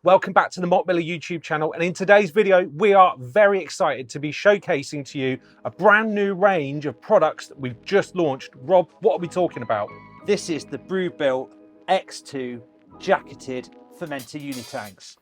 Welcome back to the Malt YouTube channel, and in today's video we are very excited to be showcasing to you a brand new range of products that we've just launched. Rob, what are we talking about? This is the BrewBuilt X2 jacketed fermenter unitanks.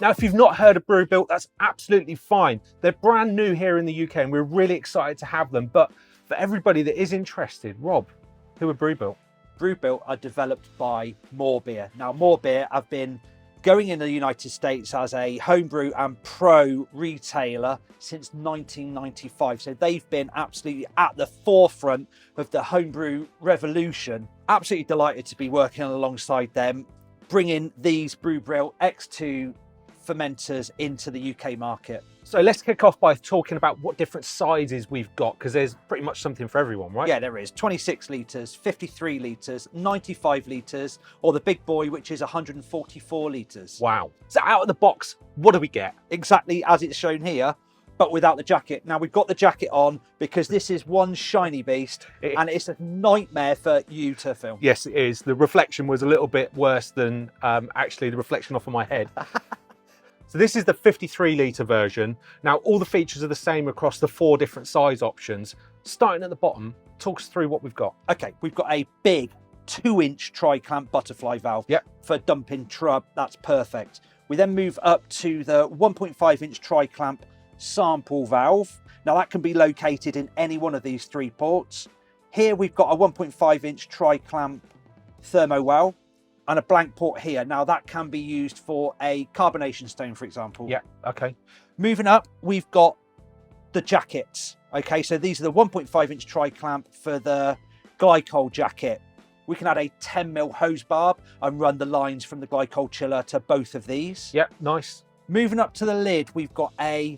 Now, if you've not heard of BrewBuilt, that's absolutely fine. They're brand new here in the UK and we're really excited to have them. But for everybody that is interested, Rob, who are BrewBuilt? BrewBuilt are developed by More Beer. Now, More Beer have been going in the United States as a homebrew and pro retailer since 1995. So they've been absolutely at the forefront of the homebrew revolution. Absolutely delighted to be working alongside them, bringing these BrewBuilt X2 fermenters into the UK market. So let's kick off by talking about what different sizes we've got, because there's pretty much something for everyone, right? Yeah, there is. 26 litres, 53 litres, 95 litres, or the big boy, which is 144 litres. Wow. So out of the box, what do we get? Exactly as it's shown here, but without the jacket. Now, we've got the jacket on because this is one shiny beast and it's a nightmare for you to film. Yes, it is. The reflection was a little bit worse than actually the reflection off of my head. So this is the 53 litre version. Now, all the features are the same across the 4 different size options. Starting at the bottom, talk us through what we've got. Okay, we've got a big 2-inch tri-clamp butterfly valve. Yep. For dumping trub. That's perfect. We then move up to the 1.5-inch tri-clamp sample valve. Now, that can be located in any one of these 3 ports. Here we've got a 1.5-inch tri-clamp thermo well and a blank port here. Now, that can be used for a carbonation stone, for example. Yeah, okay. Moving up, we've got the jackets. Okay, so these are the 1.5-inch tri-clamp for the Glycol jacket. We can add a 10mm hose barb and run the lines from the Glycol chiller to both of these. Yeah, nice. Moving up to the lid, we've got a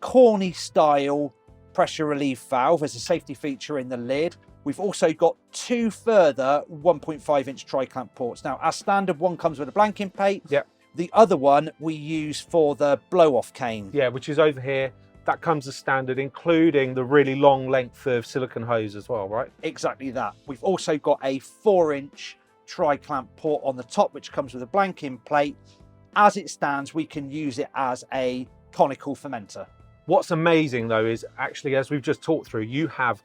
corny style pressure relief valve as a safety feature in the lid. We've also got 2 further 1.5-inch tri-clamp ports. Now, as standard, one comes with a blanking plate. Yep. The other one we use for the blow-off cane. Yeah, which is over here. That comes as standard, including the really long length of silicone hose as well, right? Exactly that. We've also got a 4-inch tri-clamp port on the top, which comes with a blanking plate. As it stands, we can use it as a conical fermenter. What's amazing though is actually, as we've just talked through, you have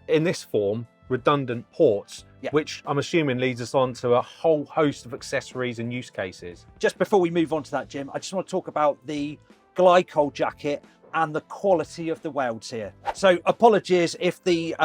in this form redundant ports, which I'm assuming leads us on to a whole host of accessories and use cases. Just before we move on to that, Jim, I just want to talk about the Glycol jacket and the quality of the welds here. So apologies if the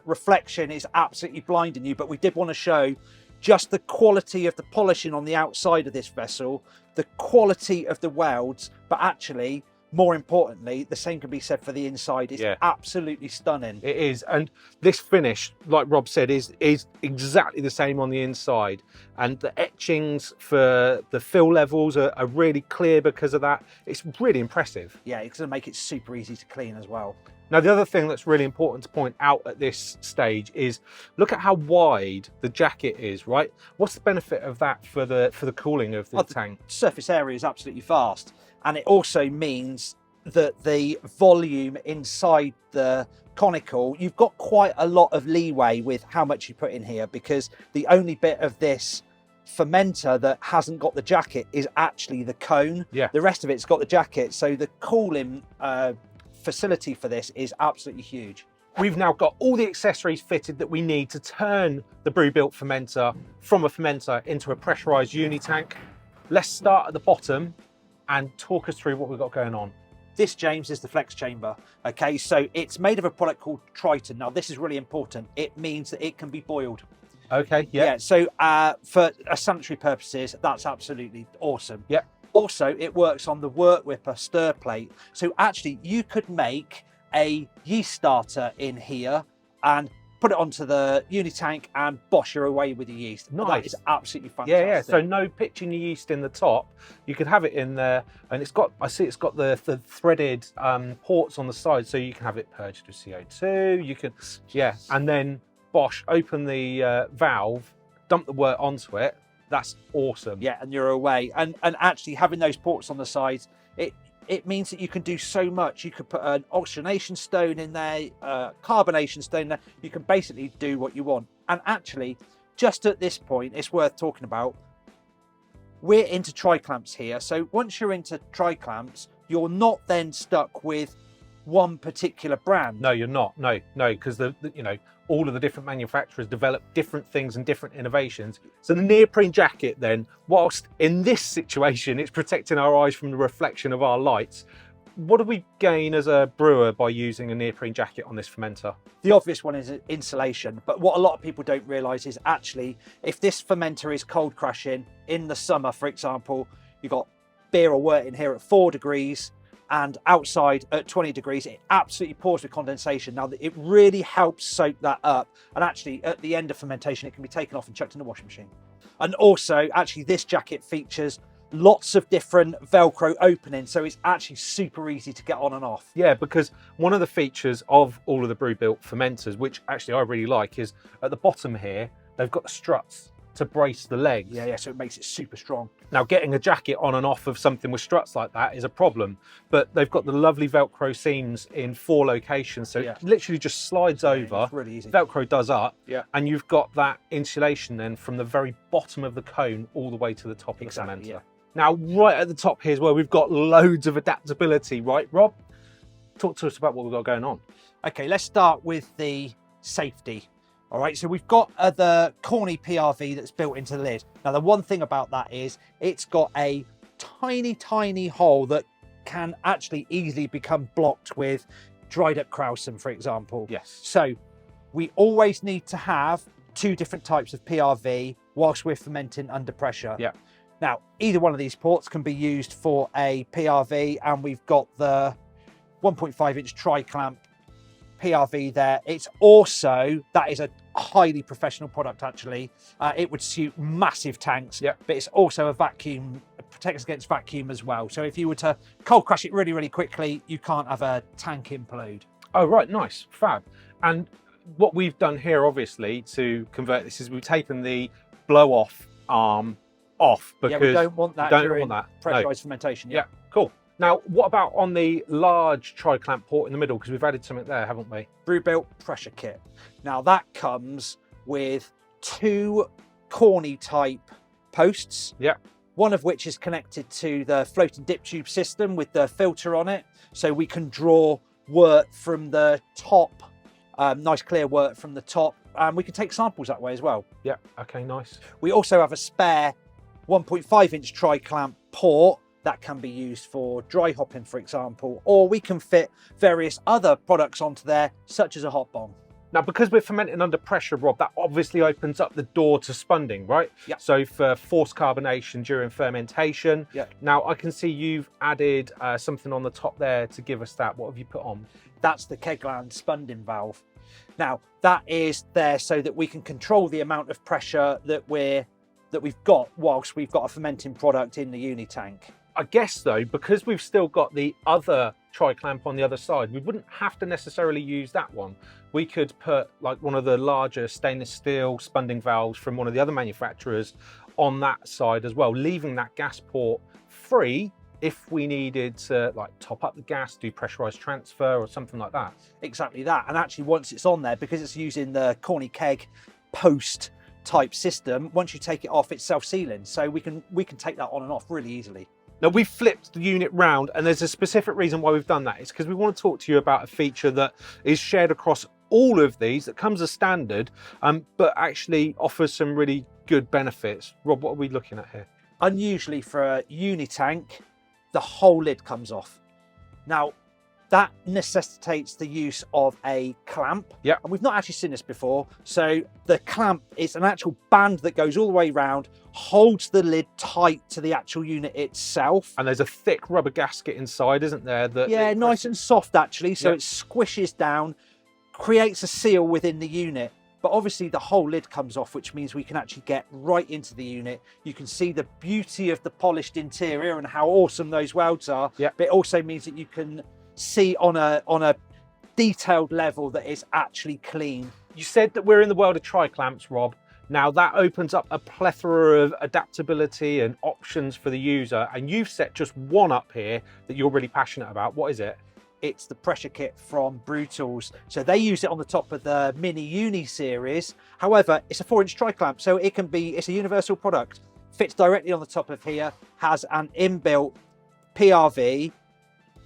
reflection is absolutely blinding you, but we did want to show just the quality of the polishing on the outside of this vessel, the quality of the welds, but actually, more importantly, the same can be said for the inside. It's absolutely stunning. It is, and this finish, like Rob said, is exactly the same on the inside. And the etchings for the fill levels are really clear because of that. It's really impressive. Yeah, it's going to make it super easy to clean as well. Now, the other thing that's really important to point out at this stage is look at how wide the jacket is, right? What's the benefit of that for the cooling of the tank? The surface area is absolutely vast. And it also means that the volume inside the conical, you've got quite a lot of leeway with how much you put in here, because the only bit of this fermenter that hasn't got the jacket is actually the cone. Yeah. The rest of it's got the jacket. So the cooling facility for this is absolutely huge. We've now got all the accessories fitted that we need to turn the BrewBuilt fermenter from a fermenter into a pressurized unitank. Let's start at the bottom and talk us through what we've got going on. This, James, is the flex chamber. Okay, so it's made of a product called Triton. Now, this is really important. It means that it can be boiled. Okay, yeah. So for sanitary purposes, that's absolutely awesome. Yeah. Also, it works on the work whipper stir plate. So actually, you could make a yeast starter in here and put it onto the unitank, and bosh, you're away with your yeast. Nice. That is absolutely fantastic. Yeah. So no pitching your yeast in the top. You could have it in there, and I see it's got the threaded ports on the side, so you can have it purged with CO2. You can, and then bosh, open the valve, dump the wort onto it. That's awesome. Yeah, and you're away. And actually having those ports on the sides, it means that you can do so much. You could put an oxygenation stone in there, carbonation stone there. You can basically do what you want. And actually, just at this point, it's worth talking about, we're into tri-clamps here. So once you're into tri-clamps, you're not then stuck with one particular brand. No, you're not. No, because all of the different manufacturers develop different things and different innovations. So the neoprene jacket then, whilst in this situation it's protecting our eyes from the reflection of our lights, what do we gain as a brewer by using a neoprene jacket on this fermenter? The obvious one is insulation, but what a lot of people don't realise is actually, if this fermenter is cold crashing in the summer, for example, you've got beer or wort in here at 4 degrees, and outside at 20 degrees, it absolutely pours with condensation. Now, it really helps soak that up. And actually, at the end of fermentation, it can be taken off and chucked in the washing machine. And also, actually, this jacket features lots of different Velcro openings. So it's actually super easy to get on and off. Yeah, because one of the features of all of the BrewBuilt fermenters, which actually I really like, is at the bottom here, they've got the struts to brace the legs. Yeah, so it makes it super strong. Now, getting a jacket on and off of something with struts like that is a problem, but they've got the lovely Velcro seams in 4 locations, so it literally just slides over. It's really easy. Velcro does up, Yeah. and you've got that insulation then from the very bottom of the cone all the way to the top of the fermenter. Yeah. Now, right at the top here is where we've got loads of adaptability, right, Rob? Talk to us about what we've got going on. Okay, let's start with the safety. All right, so we've got the corny PRV that's built into the lid. Now, the one thing about that is it's got a tiny hole that can actually easily become blocked with dried up Krausen, for example. Yes. So we always need to have 2 different types of PRV whilst we're fermenting under pressure. Yeah. Now, either one of these ports can be used for a PRV, and we've got the 1.5-inch tri-clamp PRV there. It's also, that is a highly professional product actually. It would suit massive tanks, but it's also a vacuum, protects against vacuum as well. So if you were to cold crash it really quickly, you can't have a tank implode. Oh, right, nice, fab. And what we've done here, obviously, to convert this is we've taken the blow-off arm off because we don't want that during pressurized fermentation. Yeah, cool. Now, what about on the large tri-clamp port in the middle? Because we've added something there, haven't we? BrewBuilt pressure kit. Now, that comes with 2 corny type posts. Yeah. One of which is connected to the floating dip tube system with the filter on it. So we can draw wort from the top, nice clear wort from the top. And we can take samples that way as well. Yeah, okay, nice. We also have a spare 1.5-inch tri-clamp port that can be used for dry hopping, for example, or we can fit various other products onto there, such as a hop bong. Now, because we're fermenting under pressure, Rob, that obviously opens up the door to spunding, right? Yeah. So for forced carbonation during fermentation. Yeah. Now, I can see you've added something on the top there to give us that. What have you put on? That's the Kegland spunding valve. Now, that is there so that we can control the amount of pressure that we've got whilst we've got a fermenting product in the unitank. I guess though, because we've still got the other tri-clamp on the other side, we wouldn't have to necessarily use that one. We could put like one of the larger stainless steel spunding valves from one of the other manufacturers on that side as well, leaving that gas port free if we needed to like top up the gas, do pressurized transfer or something like that. Exactly that. And actually once it's on there, because it's using the corny keg post type system, once you take it off, it's self-sealing. So we can take that on and off really easily. Now, we've flipped the unit round, and there's a specific reason why we've done that. It's because we want to talk to you about a feature that is shared across all of these, that comes as standard, but actually offers some really good benefits. Rob, what are we looking at here? Unusually for a unitank, the whole lid comes off. Now, that necessitates the use of a clamp. Yeah. And we've not actually seen this before. So the clamp is an actual band that goes all the way around, holds the lid tight to the actual unit itself. And there's a thick rubber gasket inside, isn't there? Yeah, nice and soft actually. So it squishes down, creates a seal within the unit. But obviously the whole lid comes off, which means we can actually get right into the unit. You can see the beauty of the polished interior and how awesome those welds are. Yeah. But it also means that you can see on a detailed level that it's actually clean. You said that we're in the world of tri-clamps, Rob. Now that opens up a plethora of adaptability and options for the user. And you've set just one up here that you're really passionate about. What is it? It's the pressure kit from Brew Tools. So they use it on the top of the Mini Uni series. However, it's a 4-inch tri-clamp, so it's a universal product. Fits directly on the top of here, has an inbuilt PRV,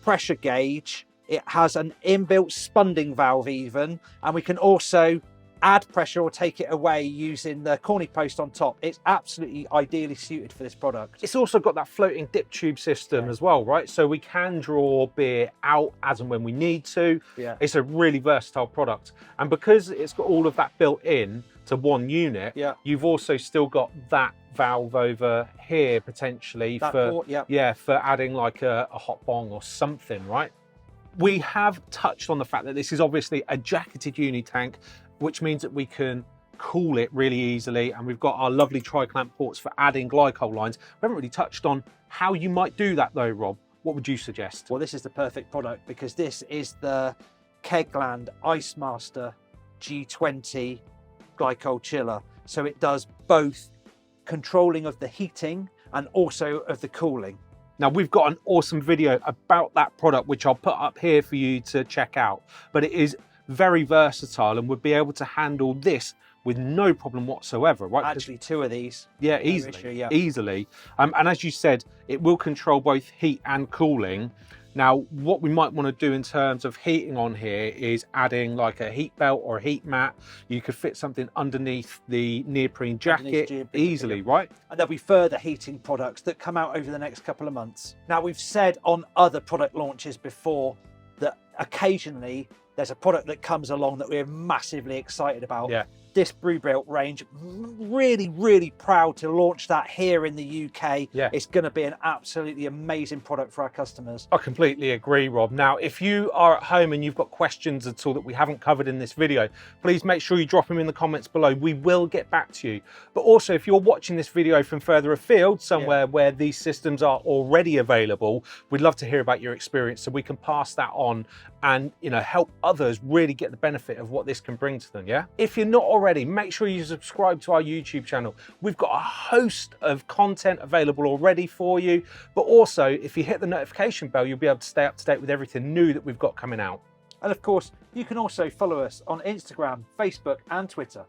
pressure gauge. It has an inbuilt spunding valve even, and we can also add pressure or take it away using the corny post on top. It's absolutely ideally suited for this product. It's also got that floating dip tube system as well, right? So we can draw beer out as and when we need to. Yeah. It's a really versatile product. And because it's got all of that built in to one unit, Yeah. you've also still got that valve over here potentially for adding like a hot bong or something, right? We have touched on the fact that this is obviously a jacketed unitank, which means that we can cool it really easily. And we've got our lovely tri-clamp ports for adding glycol lines. We haven't really touched on how you might do that though, Rob. What would you suggest? Well, this is the perfect product because this is the Kegland Ice Master G20 glycol chiller. So it does both controlling of the heating and also of the cooling. Now we've got an awesome video about that product, which I'll put up here for you to check out, but it is very versatile and would be able to handle this with no problem whatsoever, right? Actually, 2 of these. Yeah, no easily, issue, yeah. easily. And as you said, it will control both heat and cooling. Now, what we might want to do in terms of heating on here is adding like a heat belt or a heat mat. You could fit something underneath the neoprene jacket easily, right? And there'll be further heating products that come out over the next couple of months. Now, we've said on other product launches before that occasionally there's a product that comes along that we're massively excited about. Yeah. This BrewBuilt range, really, really proud to launch that here in the UK. Yeah. It's going to be an absolutely amazing product for our customers. I completely agree, Rob. Now, if you are at home and you've got questions at all that we haven't covered in this video, please make sure you drop them in the comments below. We will get back to you. But also, if you're watching this video from further afield, somewhere where these systems are already available, we'd love to hear about your experience so we can pass that on and, you know, help others really get the benefit of what this can bring to them, yeah? If you're not already, make sure you subscribe to our YouTube channel. We've got a host of content available already for you, but also if you hit the notification bell, you'll be able to stay up to date with everything new that we've got coming out. And of course, you can also follow us on Instagram, Facebook, and Twitter.